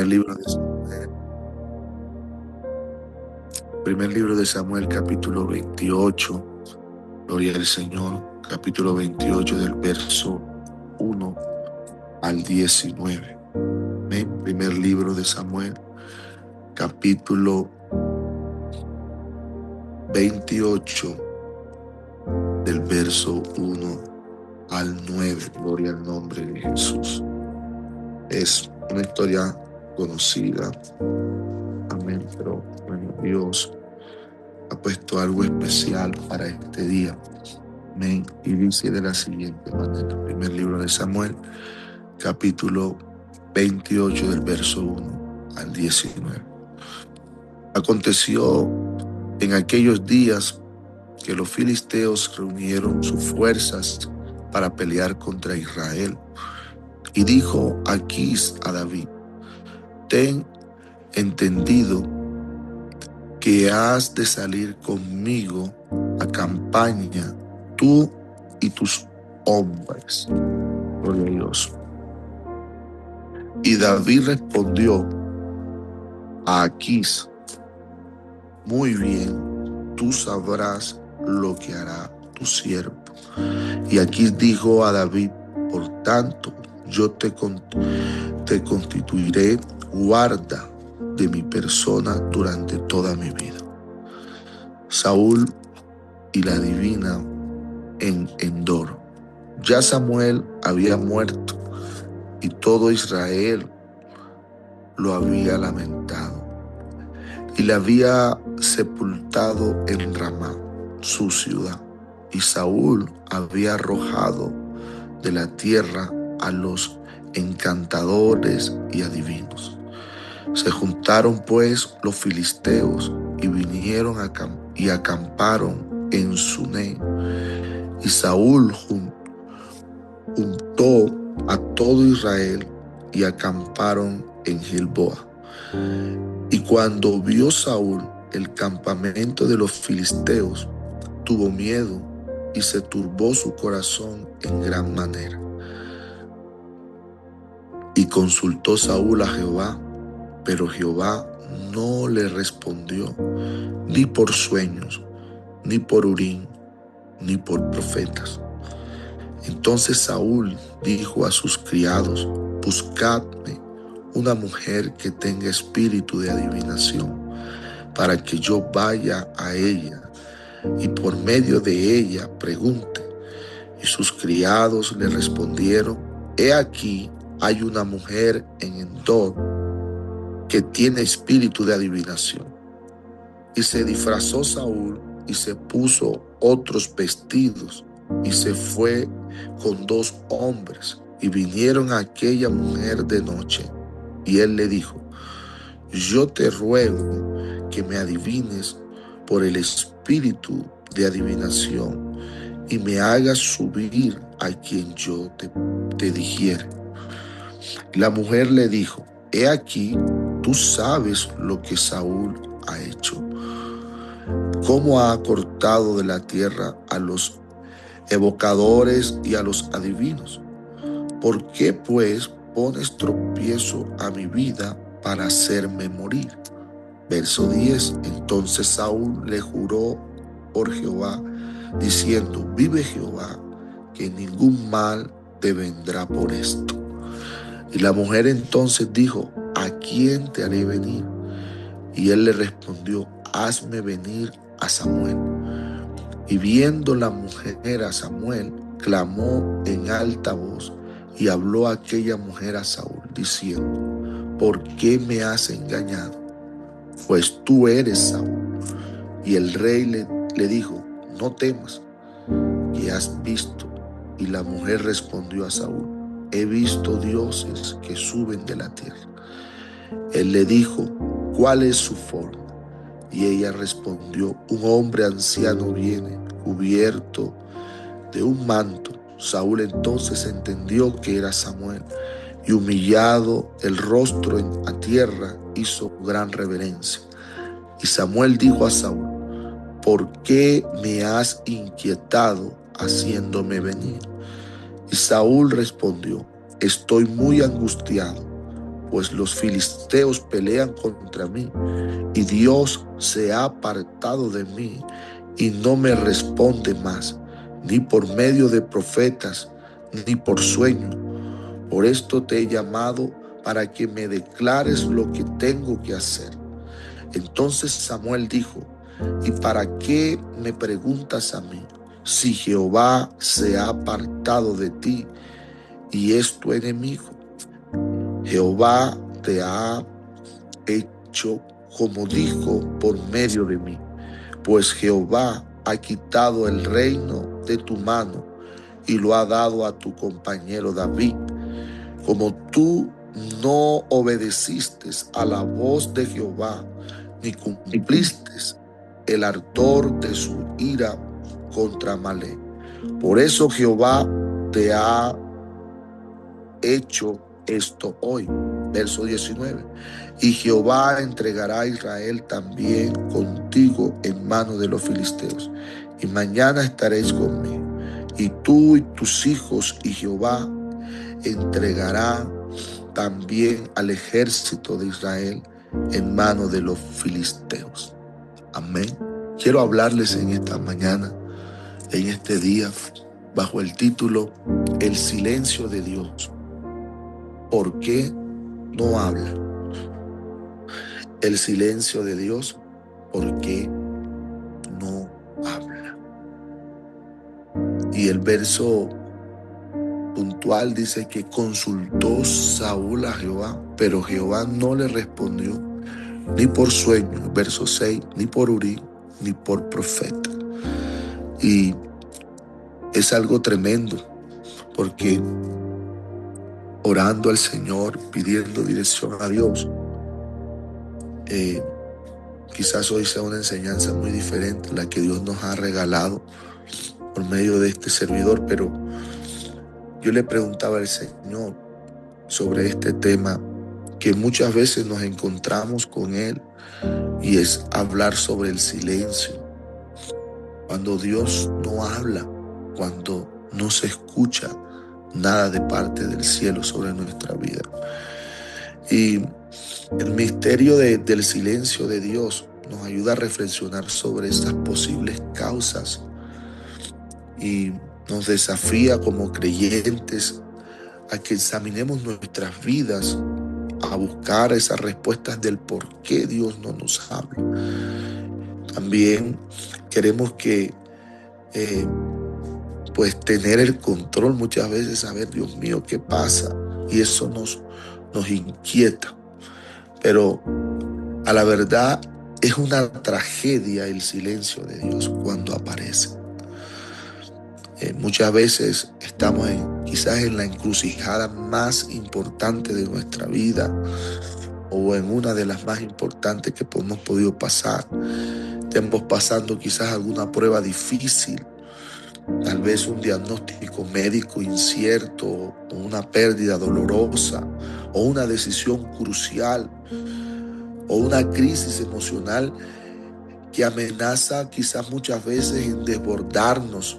libro de Samuel, primer libro de Samuel, capítulo 28. Gloria al Señor, capítulo 28 del verso 1 al 19. Amén. Primer libro de Samuel, capítulo 28 del verso 1 al 9. Gloria al nombre de Jesús. Es una historia conocida. Amén. Pero bueno, Dios ha puesto algo especial para este día. Amén. Y dice de la siguiente manera: primer libro de Samuel, capítulo 28 del verso 1 al 19. Aconteció en aquellos días que los filisteos reunieron sus fuerzas para pelear contra Israel. Y dijo Aquís a David: ten entendido que has de salir conmigo a campaña, tú y tus hombres. Gloria a Dios. Y David respondió a Aquís: muy bien, tú sabrás lo que hará tu siervo. Y Aquís dijo a David: por tanto, yo te constituiré guarda de mi persona durante toda mi vida. Saúl y la divina en Endor. Ya Samuel había muerto y todo Israel lo había lamentado y le había sepultado en Ramá, su ciudad. Y Saúl había arrojado de la tierra a los encantadores y adivinos. Se juntaron pues los filisteos y vinieron y acamparon en Sunem. Y Saúl juntó a todo Israel y acamparon en Gilboa. Y cuando vio Saúl el campamento de los filisteos, tuvo miedo y se turbó su corazón en gran manera. Y consultó Saúl a Jehová, pero Jehová no le respondió, ni por sueños, ni por Urim, ni por profetas. Entonces Saúl dijo a sus criados: buscadme una mujer que tenga espíritu de adivinación, para que yo vaya a ella y por medio de ella pregunte. Y sus criados le respondieron: he aquí, hay una mujer en Endor que tiene espíritu de adivinación. Y se disfrazó Saúl y se puso otros vestidos y se fue con 2 hombres y vinieron a aquella mujer de noche. Y él le dijo: yo te ruego que me adivines por el espíritu de adivinación y me hagas subir a quien yo te dijere. La mujer le dijo: he aquí, tú sabes lo que Saúl ha hecho, cómo ha cortado de la tierra a los evocadores y a los adivinos. ¿Por qué pues pones tropiezo a mi vida para hacerme morir? Verso 10. Entonces Saúl le juró por Jehová, diciendo: vive Jehová, que ningún mal te vendrá por esto. Y la mujer entonces dijo: ¿a quién te haré venir? Y él le respondió: hazme venir a Samuel. Y viendo la mujer a Samuel, clamó en alta voz y habló aquella mujer a Saúl, diciendo: ¿por qué me has engañado? Pues tú eres Saúl. Y el rey le dijo: no temas, ¿qué has visto? Y la mujer respondió a Saúl: he visto dioses que suben de la tierra. Él le dijo: ¿cuál es su forma? Y ella respondió: un hombre anciano viene, cubierto de un manto. Saúl entonces entendió que era Samuel, y humillado el rostro a tierra, hizo gran reverencia. Y Samuel dijo a Saúl: ¿por qué me has inquietado haciéndome venir? Y Saúl respondió: estoy muy angustiado, pues los filisteos pelean contra mí, y Dios se ha apartado de mí y no me responde más, ni por medio de profetas, ni por sueño. Por esto te he llamado para que me declares lo que tengo que hacer. Entonces Samuel dijo: ¿y para qué me preguntas a mí? Si Jehová se ha apartado de ti y es tu enemigo. Jehová te ha hecho como dijo por medio de mí, pues Jehová ha quitado el reino de tu mano y lo ha dado a tu compañero David. Como tú no obedeciste a la voz de Jehová, ni cumpliste el ardor de su ira contra Amalec. Por eso Jehová te ha hecho esto hoy. Verso 19. Y Jehová entregará a Israel también contigo en mano de los filisteos. Y mañana estaréis conmigo. Y tú y tus hijos, y Jehová entregará también al ejército de Israel en mano de los filisteos. Amén. Quiero hablarles en esta mañana, en este día, bajo el título El silencio de Dios. ¿Por qué no habla? El silencio de Dios, ¿por qué no habla? Y el verso puntual dice que consultó Saúl a Jehová, pero Jehová no le respondió ni por sueño, verso 6, ni por Urim, ni por profeta. Y es algo tremendo, porque orando al Señor, pidiendo dirección a Dios, quizás hoy sea una enseñanza muy diferente la que Dios nos ha regalado por medio de este servidor, pero yo le preguntaba al Señor sobre este tema, que muchas veces nos encontramos con Él, y es hablar sobre el silencio. Cuando Dios no habla, cuando no se escucha nada de parte del cielo sobre nuestra vida. Y el misterio del silencio de Dios nos ayuda a reflexionar sobre estas posibles causas y nos desafía como creyentes a que examinemos nuestras vidas, a buscar esas respuestas del por qué Dios no nos habla. También queremos que pues tener el control muchas veces, saber, Dios mío, ¿qué pasa? Y eso nos inquieta. Pero a la verdad es una tragedia el silencio de Dios cuando aparece. Muchas veces estamos quizás en la encrucijada más importante de nuestra vida, o en una de las más importantes que hemos podido pasar. Estamos pasando quizás alguna prueba difícil, tal vez un diagnóstico médico incierto, o una pérdida dolorosa, o una decisión crucial, o una crisis emocional que amenaza quizás muchas veces en desbordarnos.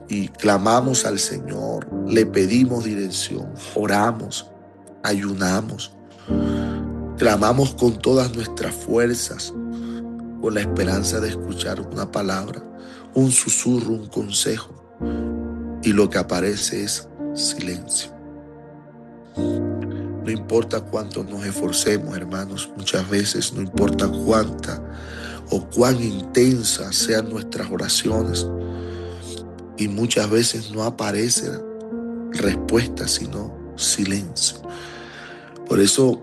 Y clamamos al Señor, le pedimos dirección, oramos, ayunamos, clamamos con todas nuestras fuerzas, con la esperanza de escuchar una palabra, un susurro, un consejo, y lo que aparece es silencio. No importa cuánto nos esforcemos, hermanos, muchas veces no importa cuánta o cuán intensas sean nuestras oraciones, y muchas veces no aparece respuesta, sino silencio. Por eso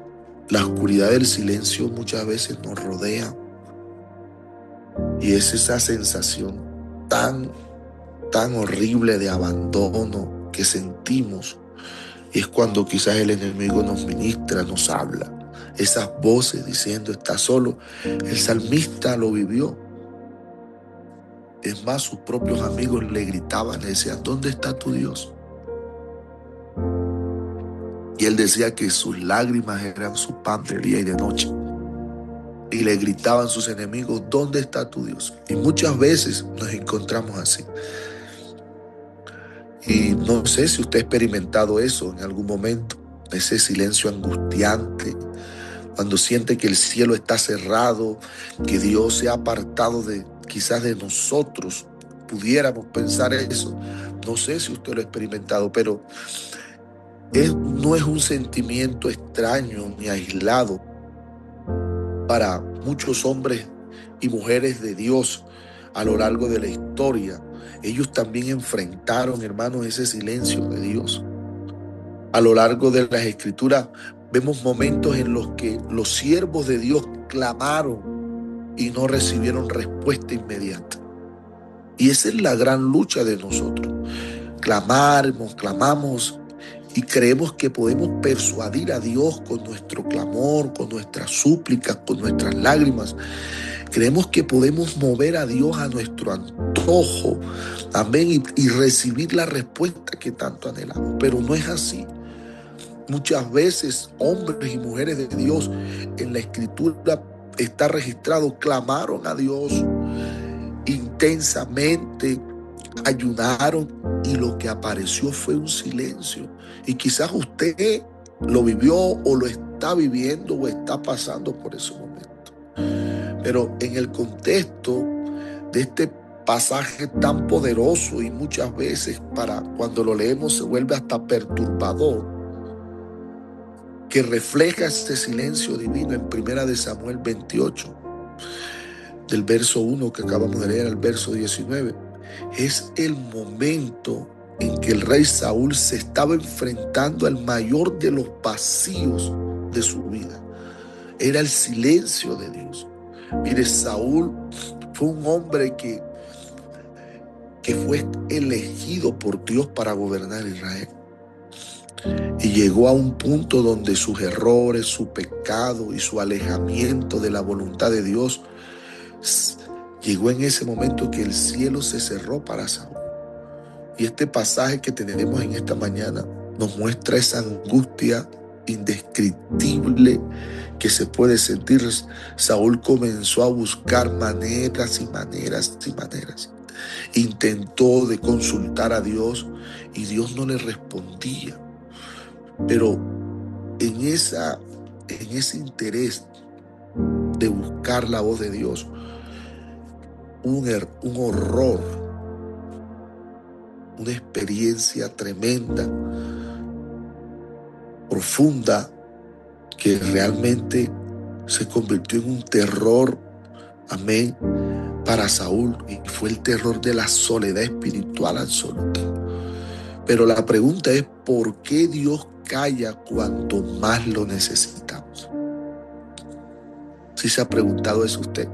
la oscuridad del silencio muchas veces nos rodea, y es esa sensación tan horrible de abandono que sentimos. Y es cuando quizás el enemigo nos ministra, nos habla, esas voces diciendo: estás solo. El salmista lo vivió. Es más, sus propios amigos le gritaban, le decían: ¿dónde está tu Dios? Y él decía que sus lágrimas eran su pan de día y de noche. Y le gritaban sus enemigos: ¿dónde está tu Dios? Y muchas veces nos encontramos así. Y no sé si usted ha experimentado eso en algún momento. ese silencio angustiante, cuando siente que el cielo está cerrado, que Dios se ha apartado de quizás de nosotros. Pudiéramos pensar eso. No sé si usted lo ha experimentado, pero no es un sentimiento extraño ni aislado para muchos hombres y mujeres de Dios a lo largo de la historia. Ellos también enfrentaron, hermanos, ese silencio de Dios. A lo largo de las Escrituras vemos momentos en los que los siervos de Dios clamaron y no recibieron respuesta inmediata. Y esa es la gran lucha de nosotros. Clamamos y creemos que podemos persuadir a Dios con nuestro clamor, con nuestras súplicas, con nuestras lágrimas. Creemos que podemos mover a Dios a nuestro antojo, amén, y recibir la respuesta que tanto anhelamos. Pero no es así. Muchas veces hombres y mujeres de Dios en la Escritura está registrado, clamaron a Dios intensamente, ayunaron y lo que apareció fue un silencio. Y quizás usted lo vivió o lo está viviendo o está pasando por ese momento. Pero en el contexto de este pasaje tan poderoso y muchas veces para cuando lo leemos se vuelve hasta perturbador, que refleja este silencio divino en 1 Samuel 28, del verso 1 que acabamos de leer al verso 19, es el momento en que el rey Saúl se estaba enfrentando al mayor de los vacíos de su vida. Era el silencio de Dios. Mire, Saúl fue un hombre que fue elegido por Dios para gobernar Israel. Y llegó a un punto donde sus errores, su pecado y su alejamiento de la voluntad de Dios, llegó en ese momento que el cielo se cerró para Saúl. Y este pasaje que tenemos en esta mañana nos muestra esa angustia indescriptible que se puede sentir. Saúl comenzó a buscar maneras y maneras y maneras. Intentó de consultar a Dios y Dios no le respondía. Pero en ese interés de buscar la voz de Dios, un horror, una experiencia tremenda, profunda, que realmente se convirtió en un terror, amén, para Saúl, y fue el terror de la soledad espiritual absoluta. Pero la pregunta es, ¿por qué Dios calla cuando más lo necesitamos? ¿Sí se ha preguntado eso usted?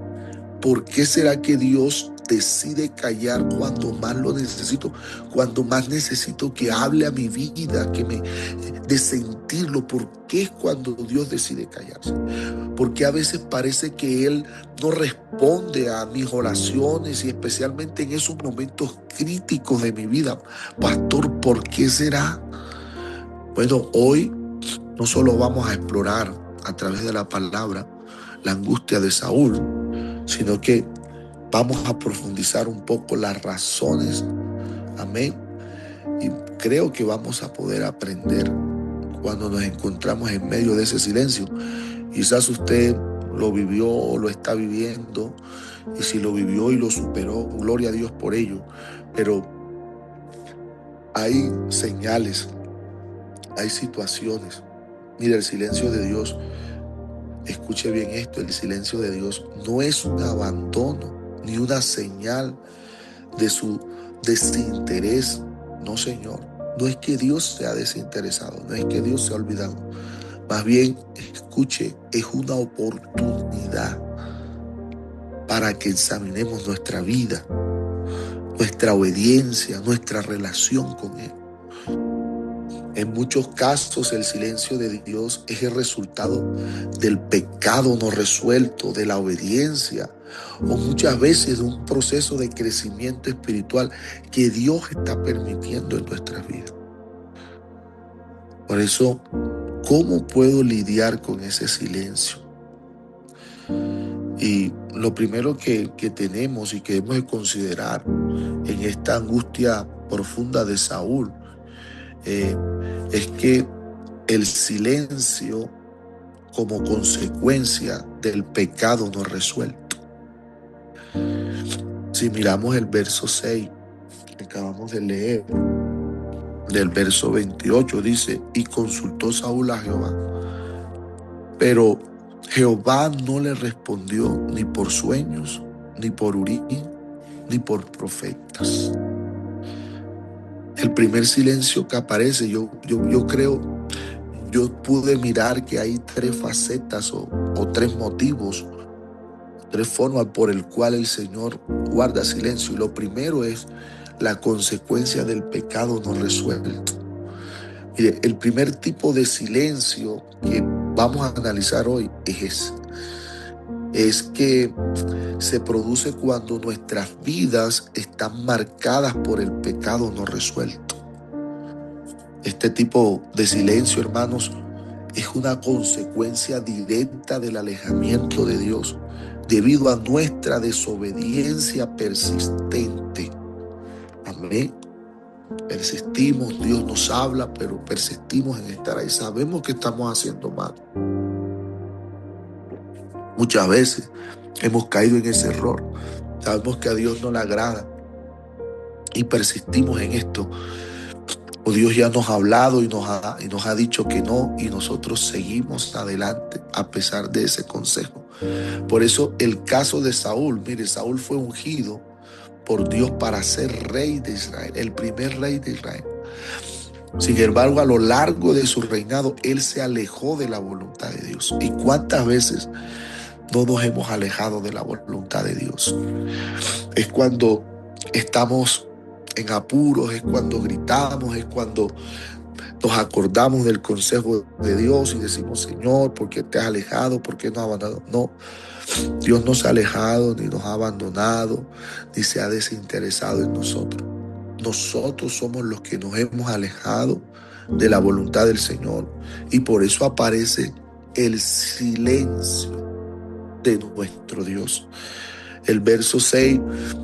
¿Por qué será que Dios decide callar cuando más lo necesito? Cuando más necesito que hable a mi vida, de sentirlo. ¿Por qué es cuando Dios decide callarse? Porque a veces parece que Él no responde a mis oraciones y especialmente en esos momentos críticos de mi vida. Pastor, ¿por qué será? Bueno, hoy no solo vamos a explorar a través de la palabra la angustia de Saúl, sino que vamos a profundizar un poco las razones, amén, y creo que vamos a poder aprender cuando nos encontramos en medio de ese silencio. Quizás usted lo vivió o lo está viviendo, y si lo vivió y lo superó, gloria a Dios por ello, pero hay señales, hay situaciones. Mira, el silencio de Dios, escuche bien esto, el silencio de Dios no es un abandono ni una señal de su desinterés. No, Señor, no es que Dios sea desinteresado, no es que Dios se ha olvidado. Más bien, escuche, es una oportunidad para que examinemos nuestra vida, nuestra obediencia, nuestra relación con Él. En muchos casos el silencio de Dios es el resultado del pecado no resuelto, de la obediencia, o muchas veces de un proceso de crecimiento espiritual que Dios está permitiendo en nuestras vidas. Por eso, ¿cómo puedo lidiar con ese silencio? Y lo primero que tenemos y que debemos de considerar en esta angustia profunda de Saúl es que el silencio como consecuencia del pecado no resuelto. Si miramos el verso 6 que acabamos de leer, del verso 28 dice: y consultó Saúl a Jehová, pero Jehová no le respondió ni por sueños, ni por Urim, ni por profetas. El primer silencio que aparece, yo creo, yo pude mirar que hay tres facetas o tres motivos, tres formas por el cual el Señor guarda silencio. Y lo primero es la consecuencia del pecado no resuelto. Mire, el primer tipo de silencio que vamos a analizar hoy es que se produce cuando nuestras vidas están marcadas por el pecado no resuelto. Este tipo de silencio, hermanos, es una consecuencia directa del alejamiento de Dios debido a nuestra desobediencia persistente. Amén. Persistimos, Dios nos habla, pero persistimos en estar ahí. Sabemos que estamos haciendo mal. Muchas veces hemos caído en ese error. Sabemos que a Dios no le agrada y persistimos en esto. O Dios ya nos ha hablado y nos ha dicho que no, y nosotros seguimos adelante a pesar de ese consejo. Por eso el caso de Saúl, mire, Saúl fue ungido por Dios para ser rey de Israel, el primer rey de Israel. Sin embargo, a lo largo de su reinado, él se alejó de la voluntad de Dios. ¿Y cuántas veces no nos hemos alejado de la voluntad de Dios? Es cuando estamos en apuros, es cuando gritamos, es cuando nos acordamos del consejo de Dios y decimos: Señor, ¿por qué te has alejado? ¿Por qué nos has abandonado? No, Dios no se ha alejado, ni nos ha abandonado, ni se ha desinteresado en nosotros. Nosotros somos los que nos hemos alejado de la voluntad del Señor, y por eso aparece el silencio de nuestro Dios. El verso 6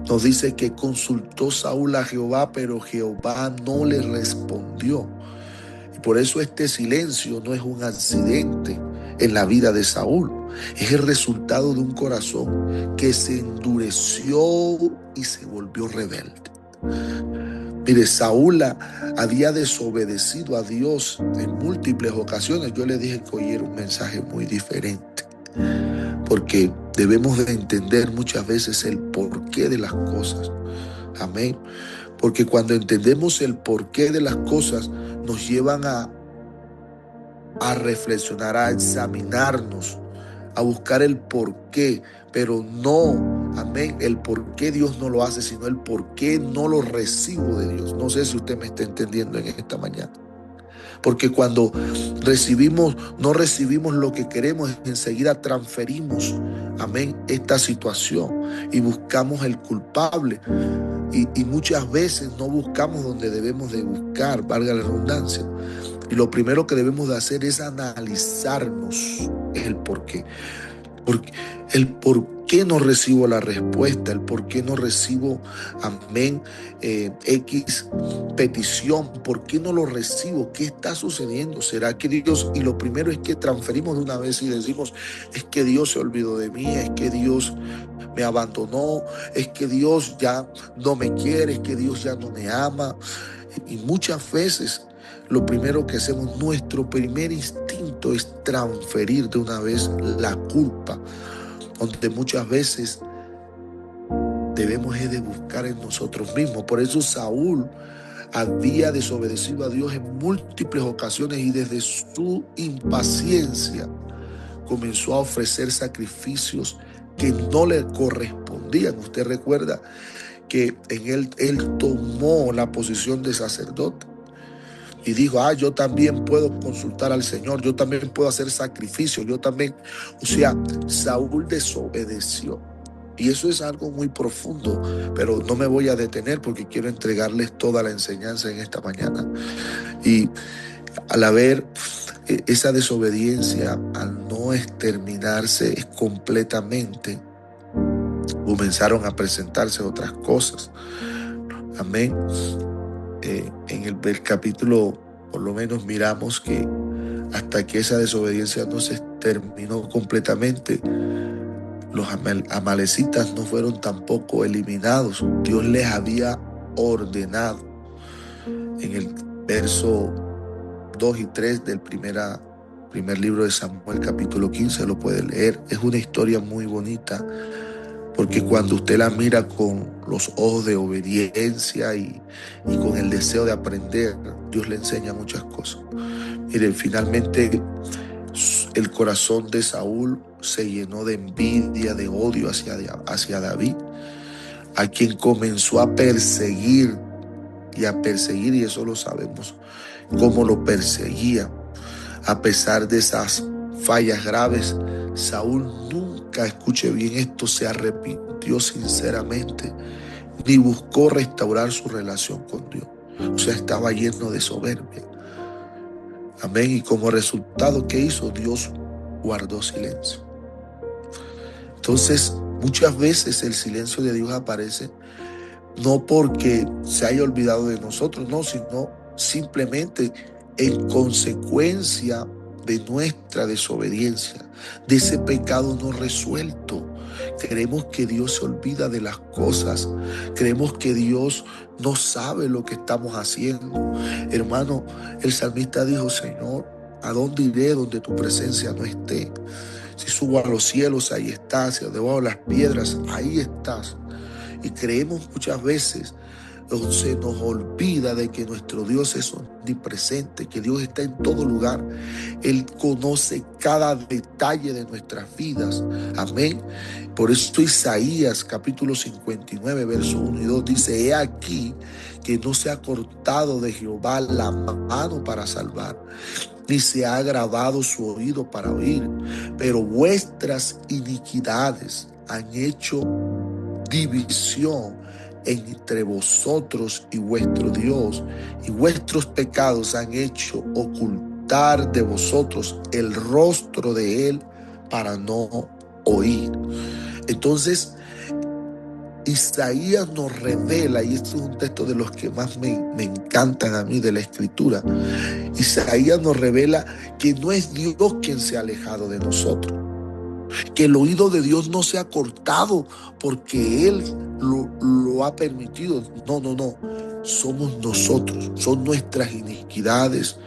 nos dice que consultó Saúl a Jehová, pero Jehová no le respondió. Y por eso este silencio no es un accidente en la vida de Saúl. Es el resultado de un corazón que se endureció y se volvió rebelde. Mire, Saúl había desobedecido a Dios en múltiples ocasiones. Yo le dije que hoy era un mensaje muy diferente, porque debemos de entender muchas veces el porqué de las cosas. Amén. Porque cuando entendemos el porqué de las cosas, nos llevan a reflexionar, a examinarnos, a buscar el porqué, pero no, amén, el por qué Dios no lo hace, sino el por qué no lo recibo de Dios. No sé si usted me está entendiendo en esta mañana. Porque cuando no recibimos lo que queremos, enseguida transferimos, amén, esta situación y buscamos el culpable. Y muchas veces no buscamos donde debemos de buscar, valga la redundancia. Y lo primero que debemos de hacer es analizarnos el por qué. El por qué no recibo la respuesta, el por qué no recibo, amén, X petición, por qué no lo recibo, qué está sucediendo, será que Dios, y lo primero es que transferimos de una vez y decimos: es que Dios se olvidó de mí, es que Dios me abandonó, es que Dios ya no me quiere, es que Dios ya no me ama. Y muchas veces lo primero que hacemos, nuestro primer instinto es transferir de una vez la culpa, donde muchas veces debemos de buscar en nosotros mismos. Por eso Saúl había desobedecido a Dios en múltiples ocasiones, y desde su impaciencia comenzó a ofrecer sacrificios que no le correspondían. Usted recuerda que él tomó la posición de sacerdote y dijo: yo también puedo consultar al Señor, yo también puedo hacer sacrificio, yo también. O sea, Saúl desobedeció. Y eso es algo muy profundo, pero no me voy a detener porque quiero entregarles toda la enseñanza en esta mañana. Y al haber esa desobediencia, al no exterminarse completamente, comenzaron a presentarse otras cosas. Amén. En el capítulo, por lo menos miramos que hasta que esa desobediencia no se terminó completamente. Los amalecitas no fueron tampoco eliminados. Dios les había ordenado. En el verso 2 y 3 del primer libro de Samuel, capítulo 15, lo puede leer. Es una historia muy bonita, porque cuando usted la mira con los ojos de obediencia y con el deseo de aprender, Dios le enseña muchas cosas. Miren, finalmente el corazón de Saúl se llenó de envidia, de odio hacia David, a quien comenzó a perseguir, y eso lo sabemos, cómo lo perseguía. A pesar de esas fallas graves, Saúl nunca, escuche bien esto, se arrepintió sinceramente, ni buscó restaurar su relación con Dios. O sea, estaba lleno de soberbia. Amén. Y como resultado, ¿qué hizo? Dios guardó silencio. Entonces, muchas veces el silencio de Dios aparece no porque se haya olvidado de nosotros, no, sino simplemente en consecuencia de nuestra desobediencia, de ese pecado no resuelto. Creemos que Dios se olvida de las cosas. Creemos que Dios no sabe lo que estamos haciendo. Hermano, el salmista dijo: Señor, ¿a dónde iré donde tu presencia no esté? Si subo a los cielos, ahí estás. Si debajo de las piedras, ahí estás. Y creemos muchas veces, o se nos olvida de que nuestro Dios es omnipresente, que Dios está en todo lugar. Él conoce cada detalle de nuestras vidas. Amén. Por eso Isaías capítulo 59, verso 1 y 2 dice: He aquí que no se ha cortado de Jehová la mano para salvar, ni se ha agravado su oído para oír, pero vuestras iniquidades han hecho división entre vosotros y vuestro Dios, y vuestros pecados han hecho ocultar de vosotros el rostro de Él para no oír. Entonces, Isaías nos revela, y este es un texto de los que más me encantan a mí de la Escritura. Isaías nos revela que no es Dios quien se ha alejado de nosotros, que el oído de Dios no se ha cortado porque Él lo ha permitido. No. Somos nosotros, son nuestras iniquidades,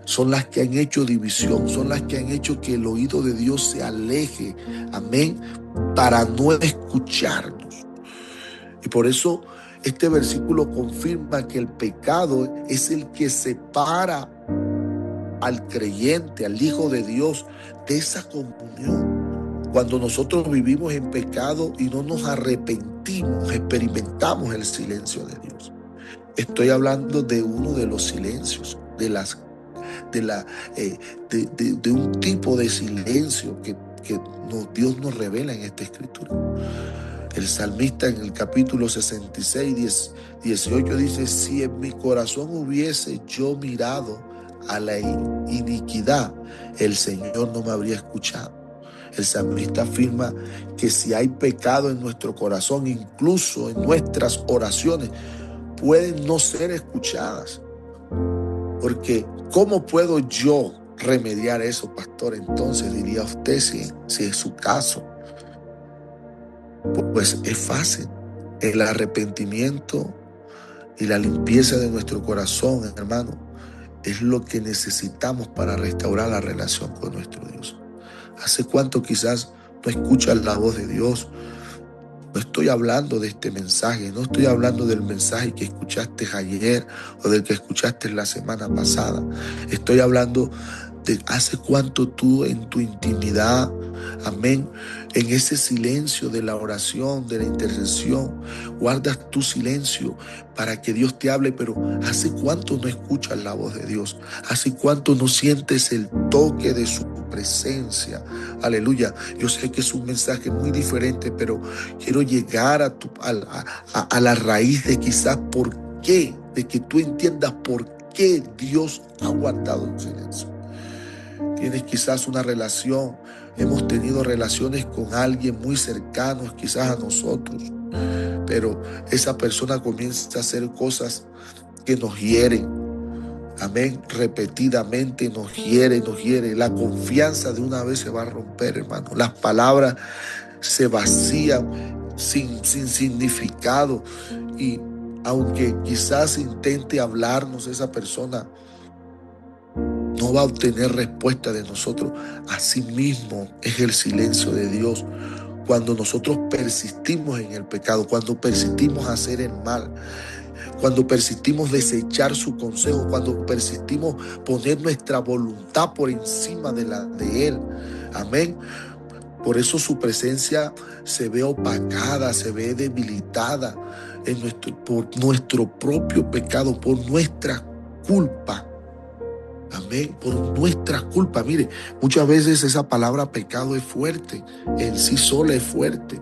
son las que han hecho división, son las que han hecho que el oído de Dios se aleje. Amén. Para no escucharnos. Y por eso este versículo confirma que el pecado es el que separa al creyente, al Hijo de Dios, de esa comunión. Cuando nosotros vivimos en pecado y no nos arrepentimos, experimentamos el silencio de Dios. Estoy hablando de uno de los silencios, de un tipo de silencio que Dios nos revela en esta Escritura. El salmista en el capítulo 66, 18 dice: Si en mi corazón hubiese yo mirado a la iniquidad, el Señor no me habría escuchado. El salmista afirma que si hay pecado en nuestro corazón, incluso en nuestras oraciones, pueden no ser escuchadas. Porque ¿cómo puedo yo remediar eso, pastor? Entonces diría usted, si es su caso, pues es fácil. El arrepentimiento y la limpieza de nuestro corazón, hermano, es lo que necesitamos para restaurar la relación con nuestro Dios. ¿Hace cuánto quizás no escuchas la voz de Dios? No estoy hablando de este mensaje, no estoy hablando del mensaje que escuchaste ayer o del que escuchaste la semana pasada. Estoy hablando de hace cuánto tú en tu intimidad, amén, en ese silencio de la oración, de la intercesión, guardas tu silencio para que Dios te hable. Pero hace cuánto no escuchas la voz de Dios, hace cuánto no sientes el toque de su presencia. Aleluya. Yo sé que es un mensaje muy diferente, pero quiero llegar a la raíz de quizás por qué, de que tú entiendas por qué Dios ha guardado el silencio. Tienes quizás una relación, hemos tenido relaciones con alguien muy cercano, quizás a nosotros, pero esa persona comienza a hacer cosas que nos hieren. amén, repetidamente nos hiere, nos hiere. La confianza de una vez se va a romper, hermano. Las palabras se vacían sin significado. Y aunque quizás intente hablarnos esa persona, no va a obtener respuesta de nosotros. Asimismo es el silencio de Dios. Cuando nosotros persistimos en el pecado, cuando persistimos hacer el mal, cuando persistimos desechar su consejo, cuando persistimos poner nuestra voluntad por encima de la de Él. Amén. Por eso su presencia se ve opacada, se ve debilitada por nuestro propio pecado, por nuestra culpa. Amén, por nuestra culpa. Mire, muchas veces esa palabra pecado es fuerte, en sí sola es fuerte.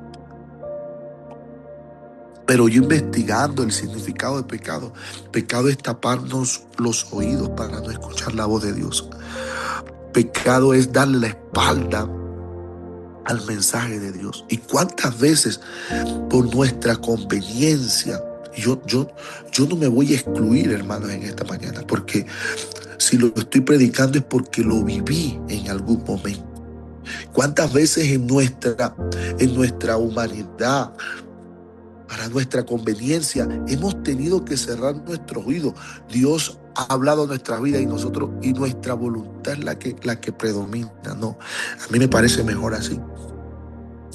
Pero yo investigando el significado de pecado es taparnos los oídos para no escuchar la voz de Dios. Pecado es darle la espalda al mensaje de Dios. Y cuántas veces por nuestra conveniencia, yo no me voy a excluir, hermanos, en esta mañana, porque si lo estoy predicando es porque lo viví en algún momento. ¿Cuántas veces en nuestra humanidad, para nuestra conveniencia, hemos tenido que cerrar nuestros oídos? Dios ha hablado nuestra vida y nuestra voluntad es la que predomina. No, a mí me parece mejor así.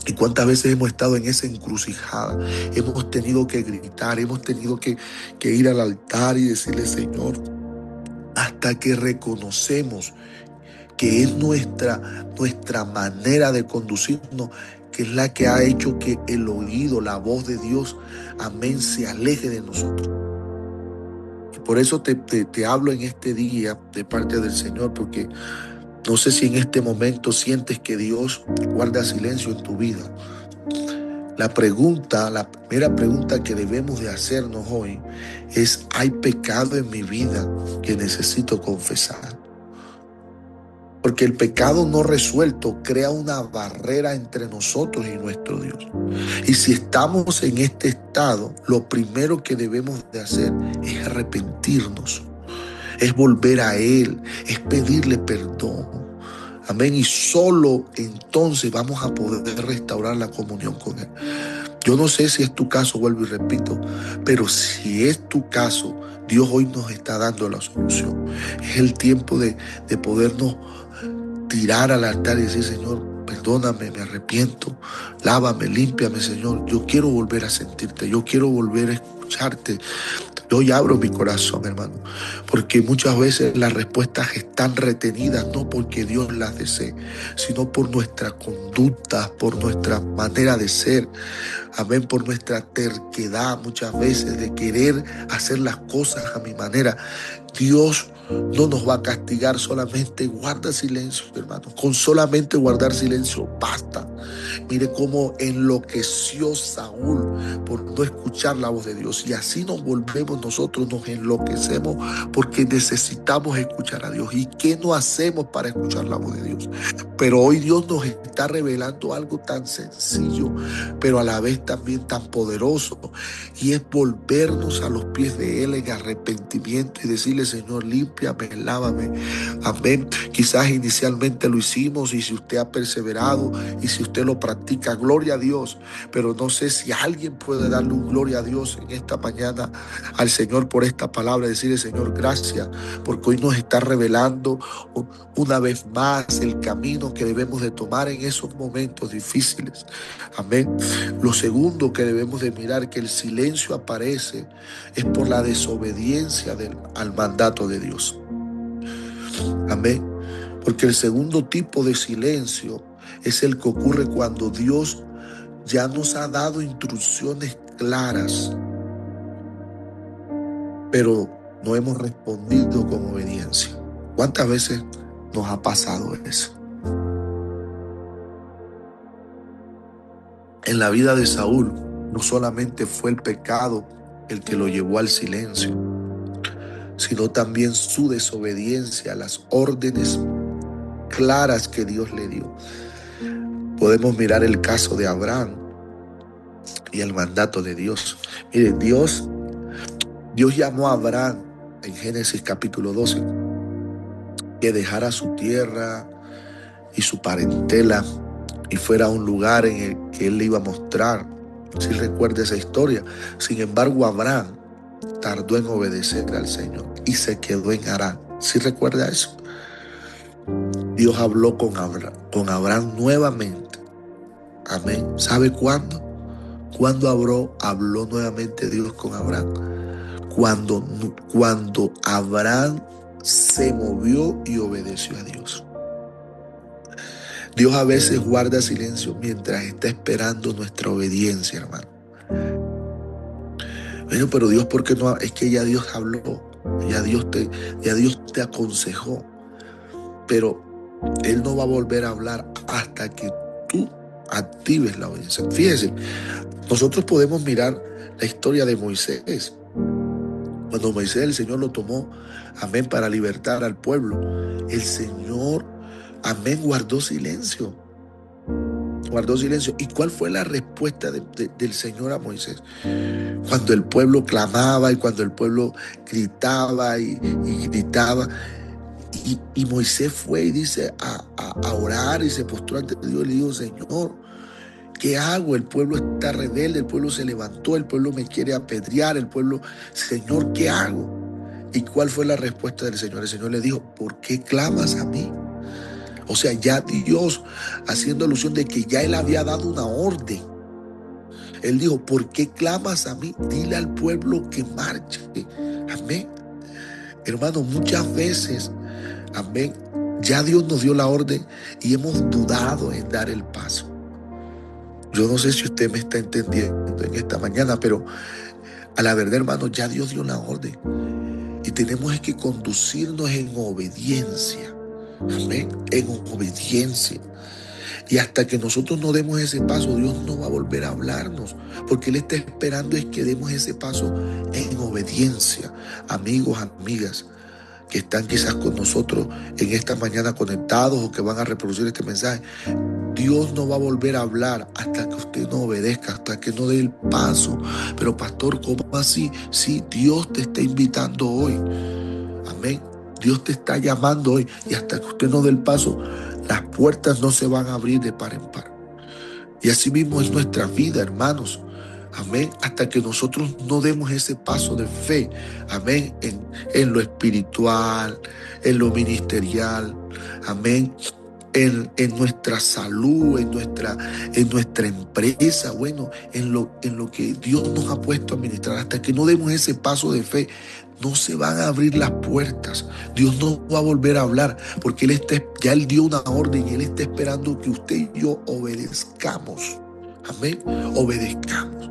¿Y cuántas veces hemos estado en esa encrucijada? Hemos tenido que gritar, hemos tenido que ir al altar y decirle: Señor, hasta que reconocemos que es nuestra manera de conducirnos, que es la que ha hecho que el oído, la voz de Dios, amén, se aleje de nosotros. Y por eso te hablo en este día de parte del Señor, porque no sé si en este momento sientes que Dios guarda silencio en tu vida. La primera pregunta que debemos de hacernos hoy es: ¿hay pecado en mi vida que necesito confesar? Porque el pecado no resuelto crea una barrera entre nosotros y nuestro Dios. Y si estamos en este estado, lo primero que debemos de hacer es arrepentirnos, es volver a Él, es pedirle perdón. Amén. Y solo entonces vamos a poder restaurar la comunión con Él. Yo no sé si es tu caso, vuelvo y repito, pero si es tu caso, Dios hoy nos está dando la solución. Es el tiempo de podernos tirar al altar y decir: Señor, perdóname, me arrepiento, lávame, límpiame, Señor. Yo quiero volver a sentirte, yo quiero volver a escucharte. Yo hoy abro mi corazón, hermano, porque muchas veces las respuestas están retenidas, no porque Dios las desee, sino por nuestra conducta, por nuestra manera de ser. Amén, por nuestra terquedad muchas veces de querer hacer las cosas a mi manera. Dios no nos va a castigar, solamente guarda silencio, hermano. Con solamente guardar silencio basta. Mire cómo enloqueció Saúl por no escuchar la voz de Dios. Y así nos volvemos nosotros, nos enloquecemos porque necesitamos escuchar a Dios. ¿Y qué no hacemos para escuchar la voz de Dios? Pero hoy Dios nos está revelando algo tan sencillo, pero a la vez también tan poderoso. Y es volvernos a los pies de Él en arrepentimiento y decirle: Señor, límpiame, lávame. Amén. Quizás inicialmente lo hicimos, y si usted ha perseverado y si usted lo practica, gloria a Dios. Pero no sé si alguien puede darle un gloria a Dios en esta mañana al Señor por esta palabra. Decirle: Señor, gracias, porque hoy nos está revelando una vez más el camino que debemos de tomar en esos momentos difíciles. Amén. Lo segundo que debemos de mirar, que el silencio aparece, es por la desobediencia al mandato de Dios. Amén. Porque el segundo tipo de silencio es el que ocurre cuando Dios ya nos ha dado instrucciones claras, pero no hemos respondido con obediencia. ¿Cuántas veces nos ha pasado eso? En la vida de Saúl no solamente fue el pecado el que lo llevó al silencio, sino también su desobediencia a las órdenes claras que Dios le dio. Podemos mirar el caso de Abraham y el mandato de Dios. Mire, Dios llamó a Abraham en Génesis capítulo 12, que dejara su tierra y su parentela y fuera a un lugar en el que él le iba a mostrar. Si recuerda esa historia. Sin embargo, Abraham tardó en obedecer al Señor y se quedó en Harán. Si recuerda eso. Dios habló con Abraham nuevamente. Amén. ¿Sabe cuándo? ¿Cuándo habló nuevamente Dios con Abraham? Cuando Abraham se movió y obedeció a Dios. Dios a veces guarda silencio mientras está esperando nuestra obediencia, hermano. Bueno, pero Dios, ¿por qué no? Es que ya Dios habló, ya Dios te aconsejó, pero Él no va a volver a hablar hasta que tú actives la obediencia. Fíjense, nosotros podemos mirar la historia de Moisés. Cuando Moisés, el Señor lo tomó, amén, para libertar al pueblo, el Señor, amén, guardó silencio. Guardó silencio. ¿Y cuál fue la respuesta del Señor a Moisés? Cuando el pueblo clamaba y cuando el pueblo gritaba y gritaba. Y Moisés fue y dice a orar y se postró ante Dios y le dijo: Señor, ¿qué hago? El pueblo está rebelde, el pueblo se levantó, el pueblo me quiere apedrear, el pueblo, Señor, ¿qué hago? ¿Y cuál fue la respuesta del Señor? El Señor le dijo: ¿por qué clamas a mí? O sea, ya Dios, haciendo alusión de que ya Él había dado una orden. Él dijo: ¿por qué clamas a mí? Dile al pueblo que marche. Amén. Hermano, muchas veces, amén, ya Dios nos dio la orden y hemos dudado en dar el paso. Yo no sé si usted me está entendiendo en esta mañana, pero a la verdad, hermano, ya Dios dio la orden. Y tenemos que conducirnos en obediencia. Amén. En obediencia. Y hasta que nosotros no demos ese paso, Dios no va a volver a hablarnos, porque Él está esperando es que demos ese paso en obediencia. Amigos, amigas, que están quizás con nosotros en esta mañana conectados o que van a reproducir este mensaje, Dios no va a volver a hablar hasta que usted no obedezca, hasta que no dé el paso. Pero pastor, ¿cómo así? Sí, Dios te está invitando hoy. Amén. Dios te está llamando hoy y hasta que usted no dé el paso, las puertas no se van a abrir de par en par. Y así mismo es nuestra vida, hermanos. Amén. Hasta que nosotros no demos ese paso de fe. Amén. En lo espiritual, en lo ministerial. Amén. En nuestra salud, en nuestra empresa, bueno, en lo que Dios nos ha puesto a ministrar. Hasta que no demos ese paso de fe, no se van a abrir las puertas. Dios no va a volver a hablar, porque ya Él dio una orden y Él está esperando que usted y yo obedezcamos. Amén. Obedezcamos.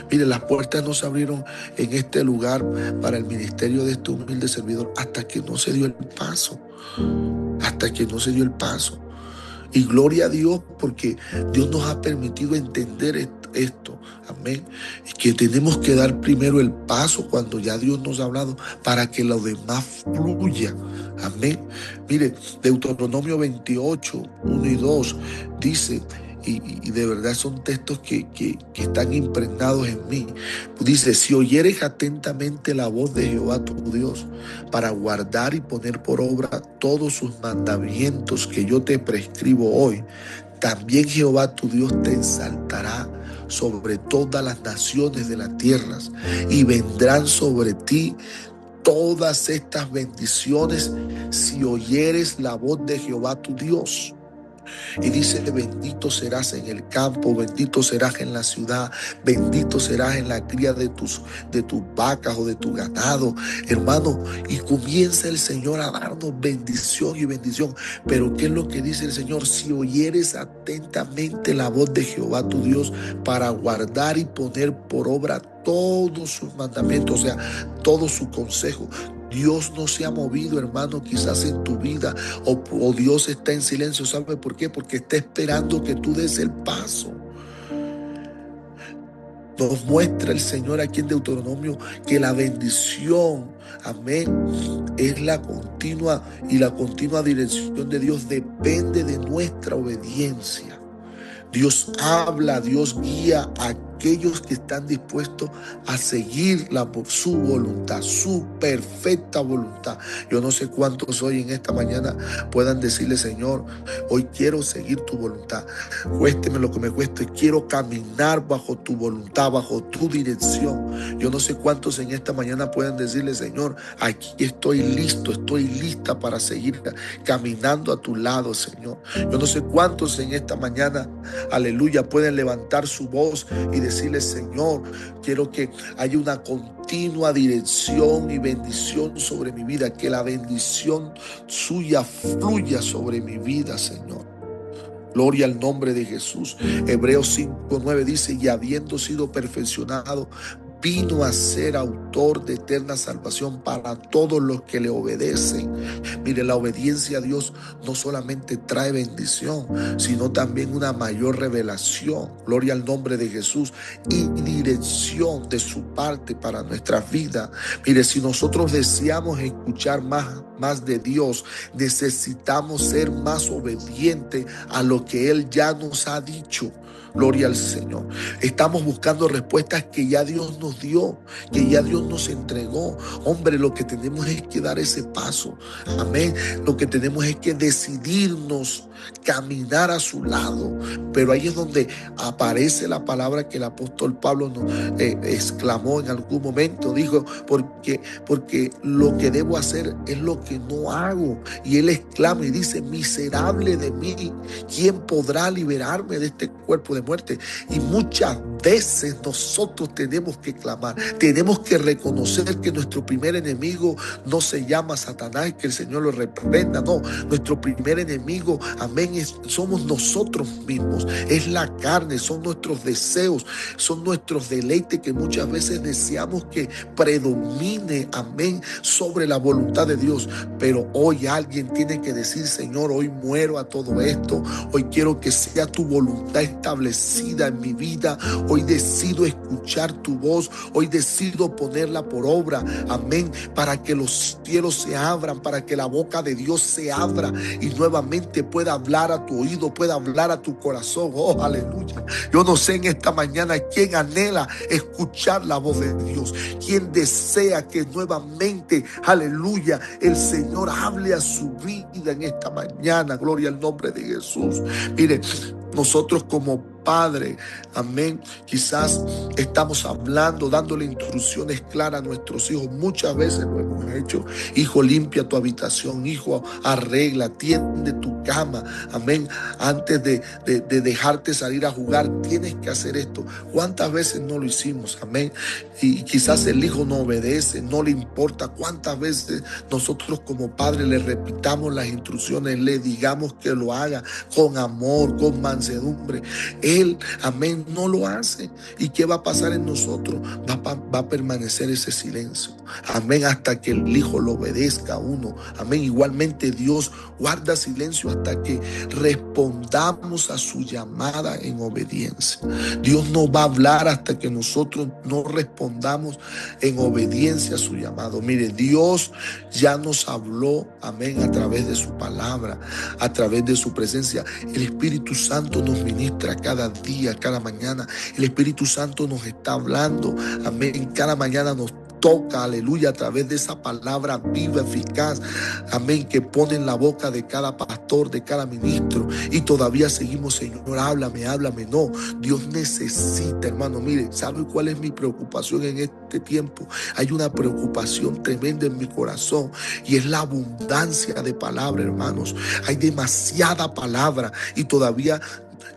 Mire, las puertas no se abrieron en este lugar para el ministerio de este humilde servidor hasta que no se dio el paso. Hasta que no se dio el paso. Y gloria a Dios, porque Dios nos ha permitido entender esto. Amén. Y que tenemos que dar primero el paso cuando ya Dios nos ha hablado para que lo demás fluya. Amén. Mire, Deuteronomio 28, 1 y 2 dice, y de verdad son textos que están impregnados en mí. Dice: si oyeres atentamente la voz de Jehová tu Dios para guardar y poner por obra todos sus mandamientos que yo te prescribo hoy, también Jehová tu Dios te exaltará sobre todas las naciones de las tierras y vendrán sobre ti todas estas bendiciones si oyeres la voz de Jehová tu Dios. Y dice: bendito serás en el campo, bendito serás en la ciudad, bendito serás en la cría de tus vacas o de tu ganado, hermano. Y comienza el Señor a darnos bendición y bendición. Pero ¿qué es lo que dice el Señor? Si oyeres atentamente la voz de Jehová tu Dios para guardar y poner por obra todos sus mandamientos, o sea, todo su consejo. Dios no se ha movido, hermano, quizás en tu vida, o Dios está en silencio. ¿Sabe por qué? Porque está esperando que tú des el paso. Nos muestra el Señor aquí en Deuteronomio que la bendición, amén, es la continua dirección de Dios depende de nuestra obediencia. Dios habla, Dios guía a aquellos que están dispuestos a seguir su voluntad, su perfecta voluntad. Yo no sé cuántos hoy en esta mañana puedan decirle: Señor, hoy quiero seguir tu voluntad. Cuésteme lo que me cueste, quiero caminar bajo tu voluntad, bajo tu dirección. Yo no sé cuántos en esta mañana puedan decirle: Señor, aquí estoy listo, estoy lista para seguir caminando a tu lado, Señor. Yo no sé cuántos en esta mañana, aleluya, pueden levantar su voz y decirle: Señor, quiero que haya una continua dirección y bendición sobre mi vida, que la bendición suya fluya sobre mi vida, Señor. Gloria al nombre de Jesús. Hebreos 5:9 dice: y habiendo sido perfeccionado, vino a ser autor de eterna salvación para todos los que le obedecen. Mire, la obediencia a Dios no solamente trae bendición, sino también una mayor revelación, gloria al nombre de Jesús, y dirección de su parte para nuestras vidas. Mire, si nosotros deseamos escuchar más de Dios, necesitamos ser más obedientes a lo que Él ya nos ha dicho. Gloria al Señor. Estamos buscando respuestas que ya Dios nos dio, que ya Dios nos entregó. Hombre, lo que tenemos es que dar ese paso. Amén. Lo que tenemos es que decidirnos caminar a su lado. Pero ahí es donde aparece la palabra que el apóstol Pablo nos exclamó en algún momento. Dijo: porque lo que debo hacer es lo que no hago. Y él exclama y dice: miserable de mí, ¿quién podrá liberarme de este cuerpo de muerte? Y muchas veces nosotros tenemos que clamar, tenemos que reconocer que nuestro primer enemigo no se llama Satanás, que el Señor lo reprenda. No, nuestro primer enemigo, amén, somos nosotros mismos, es la carne, son nuestros deseos, son nuestros deleites que muchas veces deseamos que predomine, amén, sobre la voluntad de Dios. Pero hoy alguien tiene que decir: Señor, hoy muero a todo esto, hoy quiero que sea tu voluntad establecida en mi vida, hoy decido escuchar tu voz, hoy decido ponerla por obra, amén, para que los cielos se abran, para que la boca de Dios se abra y nuevamente pueda hablar a tu oído, pueda hablar a tu corazón. Oh, aleluya. Yo no sé en esta mañana quién anhela escuchar la voz de Dios, quién desea que nuevamente, aleluya, el Señor hable a su vida en esta mañana. Gloria al nombre de Jesús. Mire, nosotros como padre, amén, quizás estamos hablando, dándole instrucciones claras a nuestros hijos. Muchas veces lo hemos hecho: hijo, limpia tu habitación, hijo, arregla, tiende tu cama, amén, antes de dejarte salir a jugar, tienes que hacer esto. ¿Cuántas veces no lo hicimos? Amén. Y quizás el hijo no obedece, no le importa. ¿Cuántas veces nosotros como padres le repitamos las instrucciones, le digamos que lo haga con amor, con mansedumbre? Él, amén, no lo hace. ¿Y qué va a pasar en nosotros? Va a permanecer ese silencio, amén, hasta que el hijo lo obedezca a uno. Amén. Igualmente Dios guarda silencio hasta que respondamos a su llamada en obediencia. Dios no va a hablar hasta que nosotros no respondamos en obediencia a su llamado. Mire, Dios ya nos habló, amén, a través de su palabra, a través de su presencia. El Espíritu Santo nos ministra cada día, cada mañana. El Espíritu Santo nos está hablando, amén, cada mañana nos toca, aleluya, a través de esa palabra viva, eficaz, amén, que pone en la boca de cada pastor, de cada ministro, y todavía seguimos: Señor, háblame, háblame. No, Dios necesita, hermano. Mire, ¿sabe cuál es mi preocupación en este tiempo? Hay una preocupación tremenda en mi corazón, y es la abundancia de palabra, hermanos. Hay demasiada palabra y todavía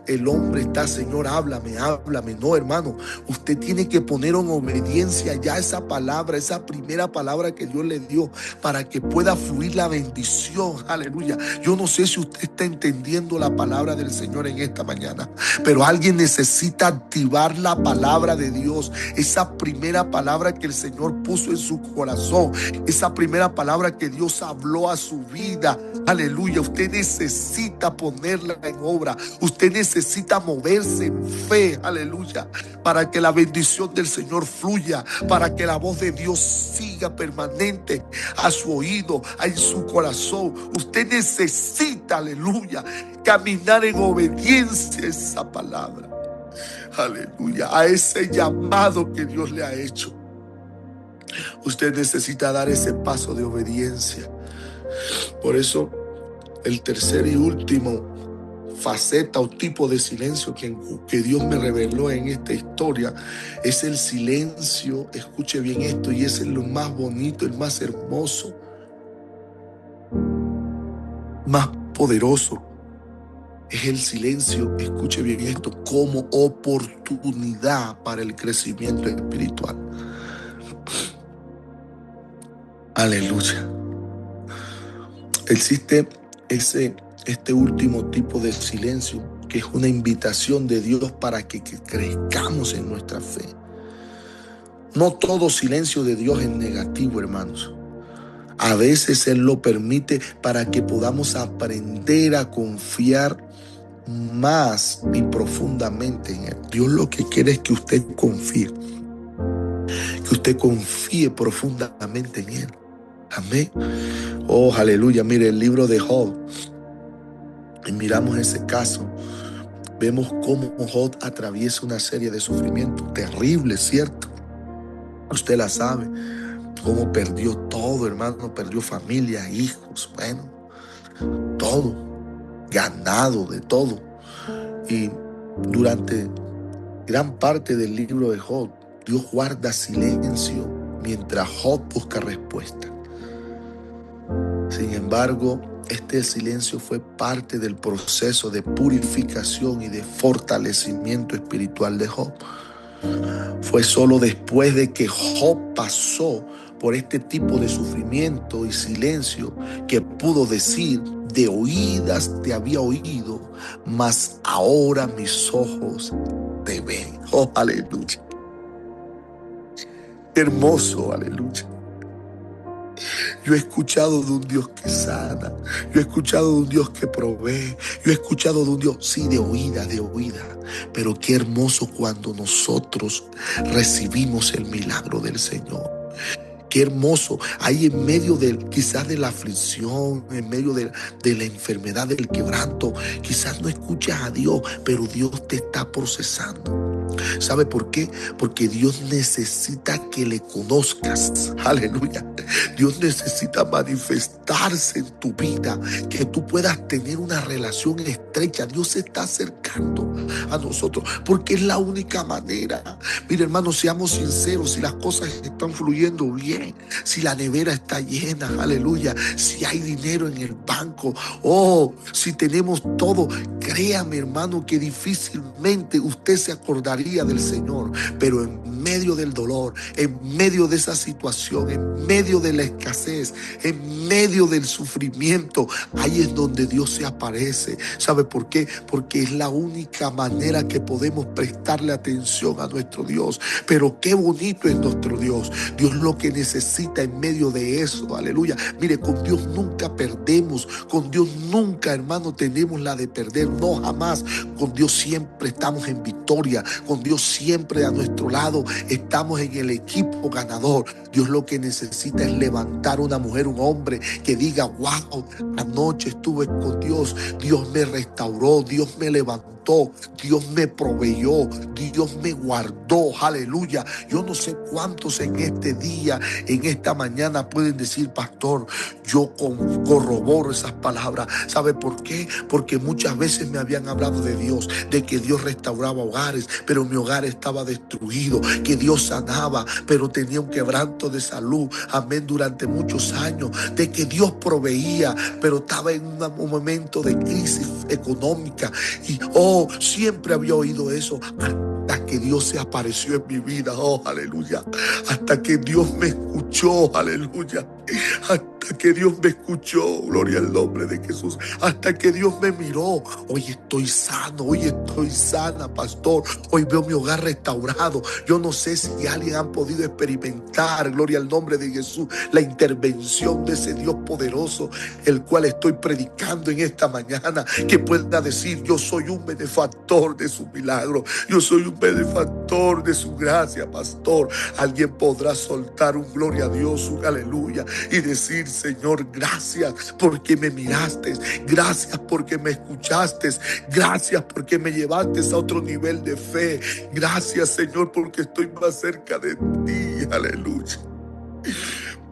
el hombre está: Señor, háblame, háblame. No, hermano, usted tiene que poner en obediencia ya esa palabra, esa primera palabra que Dios le dio, para que pueda fluir la bendición. Aleluya. Yo no sé si usted está entendiendo la palabra del Señor en esta mañana, pero alguien necesita activar la palabra de Dios, esa primera palabra que el Señor puso en su corazón, esa primera palabra que Dios habló a su vida. Aleluya. Usted necesita ponerla en obra. Usted necesita moverse en fe, aleluya, para que la bendición del Señor fluya, para que la voz de Dios siga permanente a su oído, en su corazón. Usted necesita, aleluya, caminar en obediencia a esa palabra. Aleluya. A ese llamado que Dios le ha hecho. Usted necesita dar ese paso de obediencia. Por eso, el tercer y último faceta o tipo de silencio que Dios me reveló en esta historia es el silencio. Escuche bien esto, y ese es lo más bonito, el más hermoso, más poderoso. Es el silencio, escuche bien esto, como oportunidad para el crecimiento espiritual. Aleluya. Existe este último tipo de silencio, que es una invitación de Dios para que crezcamos en nuestra fe. No todo silencio de Dios es negativo, hermanos. A veces Él lo permite para que podamos aprender a confiar más y profundamente en Él. Dios lo que quiere es que usted confíe profundamente en Él. Amén. Oh, aleluya. Mire el libro de Job, y miramos ese caso. Vemos cómo Job atraviesa una serie de sufrimientos terribles, ¿cierto? Usted la sabe. Cómo perdió todo, hermano. Perdió familia, hijos, bueno, todo, ganado, de todo. Y durante gran parte del libro de Job, Dios guarda silencio mientras Job busca respuesta. Sin embargo, este silencio fue parte del proceso de purificación y de fortalecimiento espiritual de Job. Fue solo después de que Job pasó por este tipo de sufrimiento y silencio que pudo decir: de oídas te había oído, mas ahora mis ojos te ven. Oh, aleluya. Hermoso, aleluya. Yo he escuchado de un Dios que sana. Yo he escuchado de un Dios que provee. Yo he escuchado de un Dios, sí, de oída. Pero qué hermoso cuando nosotros recibimos el milagro del Señor. Qué hermoso. Ahí en medio quizás de la aflicción, en medio de la enfermedad, del quebranto, quizás no escuchas a Dios, pero Dios te está procesando. ¿Sabe por qué? Porque Dios necesita que le conozcas. Aleluya. Dios necesita manifestarse en tu vida, que tú puedas tener una relación estrecha. Dios se está acercando a nosotros porque es la única manera. Mire, hermanos, seamos sinceros. Si las cosas están fluyendo bien, si la nevera está llena, aleluya, si hay dinero en el banco, si tenemos todo, créame, hermano, que difícilmente usted se acordaría del Señor. Pero en medio del dolor, en medio de esa situación, en medio de la escasez, en medio del sufrimiento, ahí es donde Dios se aparece. ¿Sabe por qué? Porque es la única manera que podemos prestarle atención a nuestro Dios. Pero qué bonito es nuestro Dios. Dios lo que necesita en medio de eso, aleluya. Mire, con Dios nunca perdemos. Con Dios nunca, hermano, tenemos la de perder. No, jamás. Con Dios siempre estamos en victoria. Con Dios siempre a nuestro lado estamos en el equipo ganador. Dios lo que necesita es levantar una mujer, un hombre que diga: wow, anoche estuve con Dios, Dios me restauró, Dios me levantó, Dios me proveyó, Dios me guardó, aleluya. Yo no sé cuántos en este día, en esta mañana pueden decir: pastor, yo corroboro esas palabras. ¿Sabe por qué? Porque muchas veces me habían hablado de Dios, de que Dios restauraba hogares, pero mi hogar estaba destruido, que Dios sanaba, pero tenía un quebranto de salud, amén, durante muchos años, de que Dios proveía, pero estaba en un momento de crisis económica. Y siempre había oído eso, hasta que Dios se apareció en mi vida. Aleluya. Hasta que Dios me escuchó, aleluya. Hasta que Dios me escuchó, gloria al nombre de Jesús. Hasta que Dios me miró. Hoy estoy sano, hoy estoy sana, pastor. Hoy veo mi hogar restaurado. Yo no sé si alguien ha podido experimentar, gloria al nombre de Jesús, la intervención de ese Dios poderoso, el cual estoy predicando en esta mañana, que pueda decir: yo soy un benefactor de su milagro. Yo soy un benefactor de su gracia, pastor, alguien podrá soltar un gloria a Dios, un aleluya, y decir: Señor, gracias porque me miraste, gracias porque me escuchaste, gracias porque me llevaste a otro nivel de fe, gracias, Señor, porque estoy más cerca de ti, aleluya.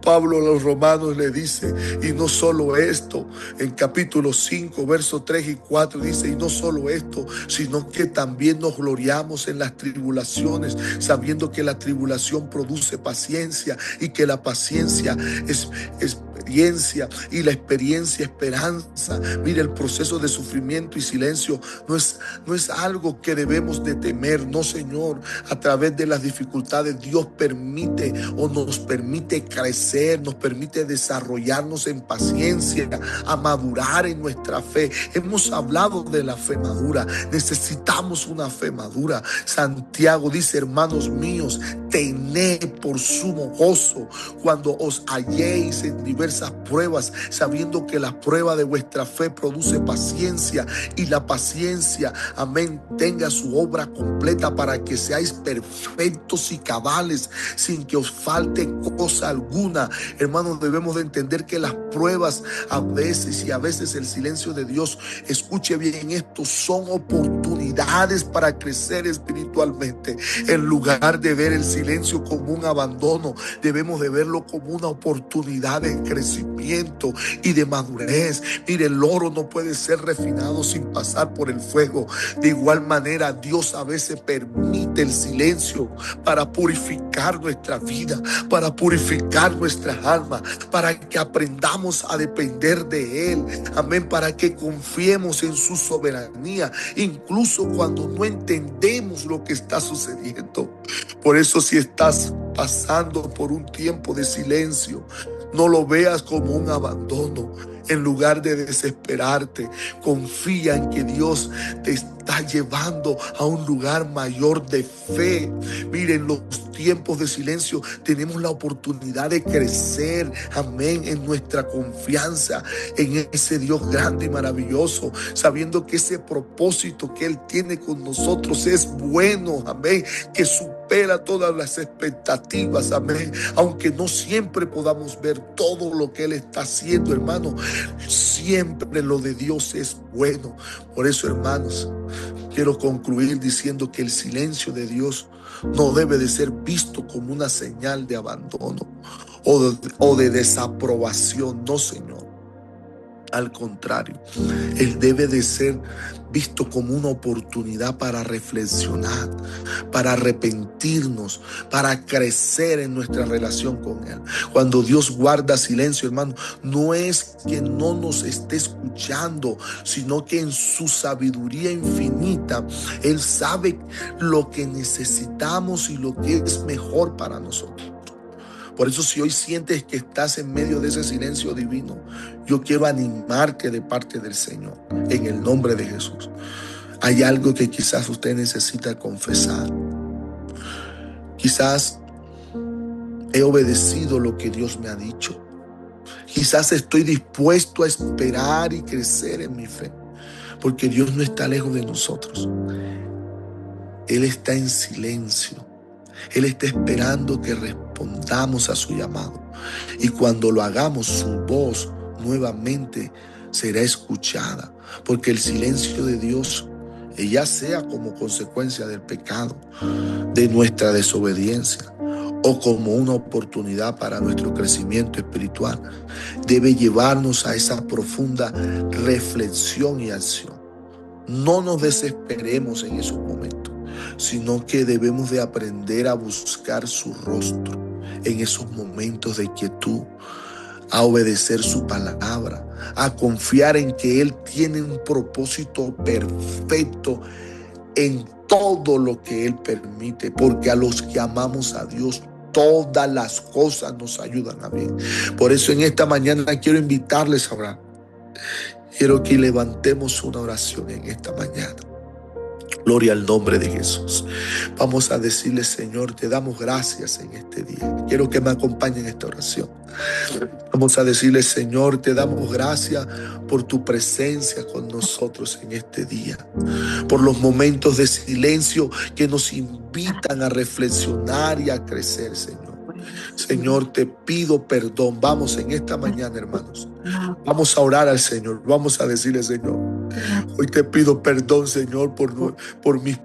Pablo a los romanos le dice, y no solo esto, en capítulo 5, versos 3 y 4 dice, y no solo esto, sino que también nos gloriamos en las tribulaciones, sabiendo que la tribulación produce paciencia y que la paciencia es experiencia y la experiencia esperanza. Mire, el proceso de sufrimiento y silencio no es algo que debemos de temer, no, Señor. A través de las dificultades Dios permite o nos permite crecer, nos permite desarrollarnos en paciencia, a madurar en nuestra fe. Hemos hablado de la fe madura, necesitamos una fe madura. Santiago dice: hermanos míos, tened por sumo gozo cuando os halléis en diversas pruebas, sabiendo que la prueba de vuestra fe produce paciencia, y la paciencia, amén, tenga su obra completa para que seáis perfectos y cabales, sin que os falte cosa alguna. Hermanos, debemos de entender que las pruebas a veces el silencio de Dios, escuche bien esto, son oportunidades para crecer espiritualmente. En lugar de ver el silencio como un abandono, debemos de verlo como una oportunidad de crecimiento y de madurez. Mire, el oro no puede ser refinado sin pasar por el fuego. De igual manera, Dios a veces permite el silencio para purificar nuestra vida, para purificar nuestra alma, para que aprendamos a depender de Él. Amén, para que confiemos en su soberanía, incluso cuando no entendemos lo que está sucediendo. Por eso, si estás pasando por un tiempo de silencio, no lo veas como un abandono. En lugar de desesperarte, confía en que Dios te está llevando a un lugar mayor de fe. Miren, los tiempos de silencio tenemos la oportunidad de crecer, amén, en nuestra confianza en ese Dios grande y maravilloso, sabiendo que ese propósito que Él tiene con nosotros es bueno, amén, que supera todas las expectativas, amén, aunque no siempre podamos ver todo lo que Él está haciendo, hermano. Siempre lo de Dios es bueno. Por eso, hermanos, quiero concluir diciendo que el silencio de Dios no debe de ser visto como una señal de abandono o de desaprobación. No, Señor. Al contrario, Él debe de ser visto como una oportunidad para reflexionar, para arrepentirnos, para crecer en nuestra relación con Él. Cuando Dios guarda silencio, hermano, no es que no nos esté escuchando, sino que en su sabiduría infinita, Él sabe lo que necesitamos y lo que es mejor para nosotros. Por eso, si hoy sientes que estás en medio de ese silencio divino, yo quiero animarte de parte del Señor, en el nombre de Jesús. Hay algo que quizás usted necesita confesar. Quizás he obedecido lo que Dios me ha dicho. Quizás estoy dispuesto a esperar y crecer en mi fe, porque Dios no está lejos de nosotros. Él está en silencio. Él está esperando que respondamos a su llamado. Y cuando lo hagamos, su voz nuevamente será escuchada. Porque el silencio de Dios, ya sea como consecuencia del pecado, de nuestra desobediencia, o como una oportunidad para nuestro crecimiento espiritual, debe llevarnos a esa profunda reflexión y acción. No nos desesperemos en esos momentos, sino que debemos de aprender a buscar su rostro en esos momentos de quietud, a obedecer su palabra, a confiar en que Él tiene un propósito perfecto en todo lo que Él permite, porque a los que amamos a Dios, todas las cosas nos ayudan a bien. Por eso en esta mañana quiero invitarles a orar. Quiero que levantemos una oración en esta mañana. Gloria al nombre de Jesús. Vamos a decirle, Señor, te damos gracias en este día. Quiero que me acompañen en esta oración. Vamos a decirle, Señor, te damos gracias por tu presencia con nosotros en este día, por los momentos de silencio que nos invitan a reflexionar y a crecer, Señor. Señor, te pido perdón. Vamos en esta mañana, hermanos. Vamos a orar al Señor. Vamos a decirle, Señor, hoy te pido perdón, Señor, por mis